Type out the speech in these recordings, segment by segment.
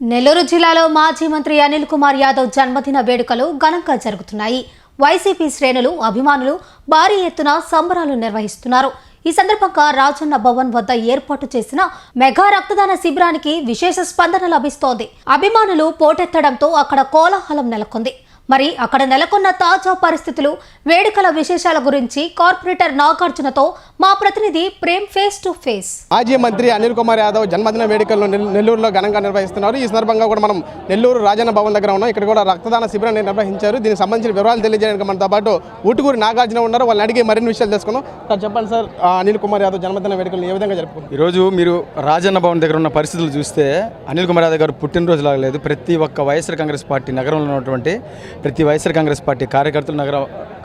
నెల్లూరు జిల్లాలో మాజీ మంత్రి అనిల్ కుమార్ యాదవ్ జన్మదిన వేడుకలు ఘనంగా జరుగుతున్నాయి. వైసీపీ శ్రేణులు, అభిమానులు భారీ ఎత్తున సంబరాలు నిర్వహిస్తున్నారు. ఈ సందర్భంగా రాజన్న భవన్ వద్ద ఏర్పాటు చేసిన మెగా రక్తదాన శిబిరానికి విశేష స్పందన లభిస్తోంది. అభిమానులు పోటెత్తడంతో అక్కడ కోలాహలం నెలకొంది. మరి అక్కడ నెలకొన్న తాజా పరిస్థితులు, వేడుకల విశేషాల గురించి కార్పొరేటర్ నాగార్జునతో మా ప్రతినిధి ప్రేమ్ ఫేస్ టు ఫేస్. మాజీ మంత్రి అనిల్ కుమార్ యాదవ్ జన్మదిన వేడుకలను నెల్లూరులో ఘనంగా నిర్వహిస్తున్నారు. ఈ సందర్భంగా కూడా మనం నెల్లూరు రాజన్న భవన్ దగ్గర ఉన్నాం. ఇక్కడ కూడా రక్తదాన శిబిరాన్ని నిర్వహించారు. దీనికి సంబంధించిన వివరాలు తెలియజేయడానికి మనతో పాటు ఊటుకూరి నాగార్జున ఉన్నారు. వాళ్ళని అడిగి మరిన్ని విషయాలు తెలుసుకుందాం. సార్ చెప్పండి సార్, అనిల్ కుమార్ యాదవ్ జన్మదిన వేడుకలను ఏ విధంగా జరుపుకుంటారు? ఈరోజు మీరు రాజన్న భవన్ దగ్గర ఉన్న పరిస్థితులు చూస్తే అనిల్ కుమార్ యాదవ్ గారు పుట్టినరోజు లాగలేదు. ప్రతి ఒక్క వైఎస్ఆర్ కాంగ్రెస్ పార్టీ నగరంలో ఉన్నటువంటి ప్రతి వైఎస్ఆర్ కాంగ్రెస్ పార్టీ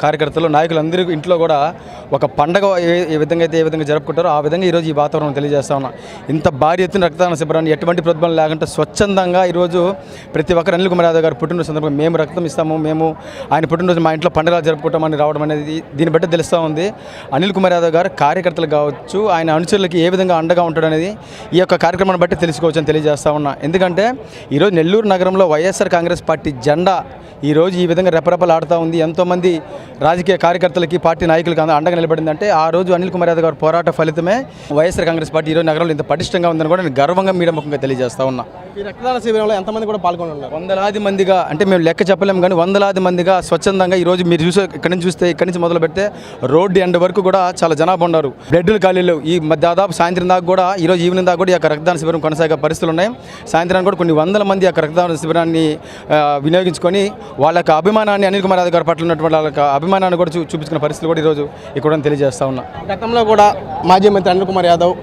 కార్యకర్తలు నాయకులందరూ ఇంట్లో కూడా ఒక పండగ ఏ విధంగా జరుపుకుంటారో ఆ విధంగా ఈరోజు ఈ వాతావరణం తెలియజేస్తా ఉన్నాం. ఇంత భారీ ఎత్తున రక్తదాన శిబిరాన్ని ఎటువంటి ప్రతిభం లేకుండా స్వచ్ఛందంగా ఈరోజు ప్రతి ఒక్కరు అనిల్ కుమార్ యాదవ్ గారు పుట్టినరోజు సందర్భంగా మేము రక్తం ఇస్తాము, మేము ఆయన పుట్టినరోజు మా ఇంట్లో పండుగలు జరుపుకుంటామని రావడం అనేది దీన్ని బట్టి తెలుస్తూ ఉంది. అనిల్ కుమార్ యాదవ్ గారు కార్యకర్తలు కావచ్చు, ఆయన అనుచరులకి ఏ విధంగా అండగా ఉంటాడు అనేది ఈ యొక్క కార్యక్రమాన్ని బట్టి తెలుసుకోవచ్చు అని తెలియజేస్తా ఉన్నా. ఎందుకంటే ఈరోజు నెల్లూరు నగరంలో వైఎస్ఆర్ కాంగ్రెస్ పార్టీ జెండా ఈరోజు ఈ విధంగా రెపరెపలు ఆడుతూ ఉంది. ఎంతోమంది రాజకీయ కార్యకర్తలకి, పార్టీ నాయకులకి అండగా నిలబడిందంటే ఆ రోజు అనిల్ కుమార్ యాదవ్ గారు పోరాట ఫలితమే వైఎస్ఆర్ కాంగ్రెస్ పార్టీ ఈరోజు నగరంలో ఇంత పటిష్టంగా ఉందని కూడా నేను గర్వంగా మీడియా ముఖంగా తెలియజేస్తా ఉన్నా. ఈ రక్తదాన శిబిరంలో ఎంతమంది కూడా పాల్గొన్నారు? వందలాది మందిగా, అంటే మేము లెక్క చెప్పలేము కానీ వందలాది మందిగా స్వచ్ఛందంగా ఈరోజు మీరు ఇక్కడి నుంచి చూస్తే, ఇక్కడి నుంచి మొదలు పెడితే రోడ్డు ఎండ్ వరకు కూడా చాలా జనాభా ఉన్నారు. బ్లడ్లు ఖాళీలు ఈ దాదాపు సాయంత్రం దాకా కూడా, ఈరోజు ఈవినింగ్ దాకా కూడా ఈ యొక్క రక్తదాన శిబిరం కొనసాగే పరిస్థితులు ఉన్నాయి. సాయంత్రానికి కూడా కొన్ని వందల మంది యొక్క రక్తదాన శిబిరాన్ని వినియోగించుకొని వాళ్ళ యొక్క అభిమానాన్ని, అనిల్ కుమార్ యాదవ్ గారి పట్ల ఉన్నటువంటి వాళ్ళ యొక్క అభిమానాన్ని కూడా చూపించుకున్న పరిస్థితులు కూడా ఈరోజు ఇక్కడ తెలియజేస్తా ఉన్నా. గతంలో కూడా మాజీ మంత్రి అనిల్ కుమార్ యాదవ్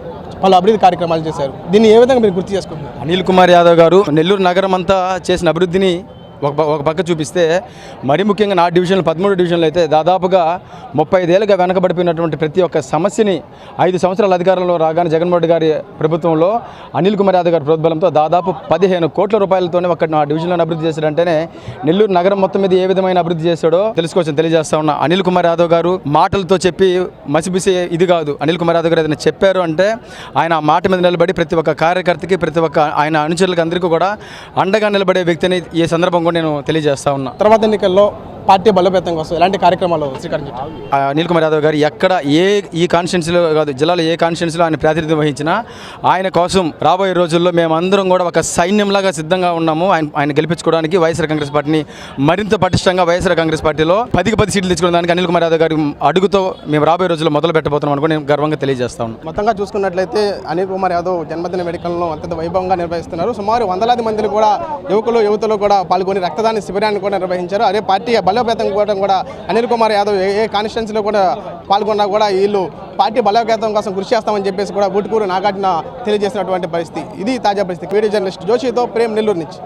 పలు అభివృద్ధి కార్యక్రమాలు చేశారు. దీన్ని ఏ విధంగా మీరు గుర్తు చేసుకుంటున్నారు? అనిల్ కుమార్ యాదవ్ గారు నెల్లూరు నగరం అంతా చేసిన అభివృద్ధిని ఒక పక్క చూపిస్తే, మరీ ముఖ్యంగా నా డివిజన్లు 13 డివిజన్లు అయితే దాదాపుగా 35 ఏళ్ళుగా వెనకబడిపోయినటువంటి ప్రతి ఒక్క సమస్యని 5 సంవత్సరాల అధికారంలో రాగానే జగన్మోహన్ రెడ్డి గారి ప్రభుత్వంలో అనిల్ కుమార్ యాదవ్ గారి ప్రోద్బలంతో దాదాపు 15 కోట్ల రూపాయలతోనే ఒక నా డివిజన్లో అభివృద్ధి చేశాడంటేనే నెల్లూరు నగరం మొత్తం మీద ఏ విధమైన అభివృద్ధి చేశాడో తెలుసుకోవచ్చని తెలియజేస్తా ఉన్నా. అనిల్ కుమార్ యాదవ్ గారు మాటలతో చెప్పి మసిపిసే ఇది కాదు. అనిల్ కుమార్ యాదవ్ గారు ఏదైనా చెప్పారు అంటే ఆయన ఆ మాట మీద నిలబడి ప్రతి ఒక్క కార్యకర్తకి, ప్రతి ఒక్క ఆయన అనుచరులకు అందరికీ కూడా అండగా నిలబడే వ్యక్తిని ఈ సందర్భంగా నేను తెలియజేస్తా ఉన్నా. తర్వాత ఎన్నికల్లో పార్టీ బలోపేతం కోసం ఎలాంటి కార్యక్రమాలు శ్రీకరించారు? అనిల్ కుమార్ యాదవ్ గారు ఎక్కడ ఈ కాన్స్టిట్యున్సీలో కాదు, జిల్లాలో ఏ కాన్స్టిట్యున్సీలో ఆయన ప్రాతినిధ్యం వహించినా ఆయన కోసం రాబోయే రోజుల్లో మేమందరం కూడా ఒక సైన్యంలాగా సిద్ధంగా ఉన్నాము. ఆయన గెలిపించుకోవడానికి వైఎస్ఆర్ కాంగ్రెస్ పార్టీని మరింత పటిష్టంగా వైఎస్ఆర్ కాంగ్రెస్ పార్టీలో 10కి 10 సీట్లు తెచ్చుకోవడానికి అనిల్ కుమార్ యాదవ్ గారి అడుగుతో మేము రాబోయే రోజుల్లో మొదలు పెట్టబోతున్నాం అనుకో నేను గర్వంగా తెలియజేస్తా ఉన్నాను. మొత్తంగా చూసుకున్నట్లయితే అనిల్ కుమార్ యాదవ్ జన్మదిన వేడుకలను అత్యంత వైభవంగా నిర్వహిస్తున్నారు. సుమారు వందలాది మందిని కూడా యువతులు కూడా పాల్గొని రక్తదాన శిబిరాన్ని కూడా నిర్వహించారు. అదే పార్టీ బలోపేతం కూడా అనిల్ కుమార్ యాదవ్ ఏ కాన్స్టిట్యున్సీలో కూడా పాల్గొన్నా కూడా వీళ్ళు పార్టీ బలోపేతం కోసం కృషి చేస్తామని చెప్పేసి కూడా ఊటుకూరు నాగార్జున తెలియజేసినటువంటి పరిస్థితి. ఇది తాజా పరిస్థితి. వీడియో జర్నలిస్ట్ జోషితో ప్రేమ్, నెల్లూరు నుంచి.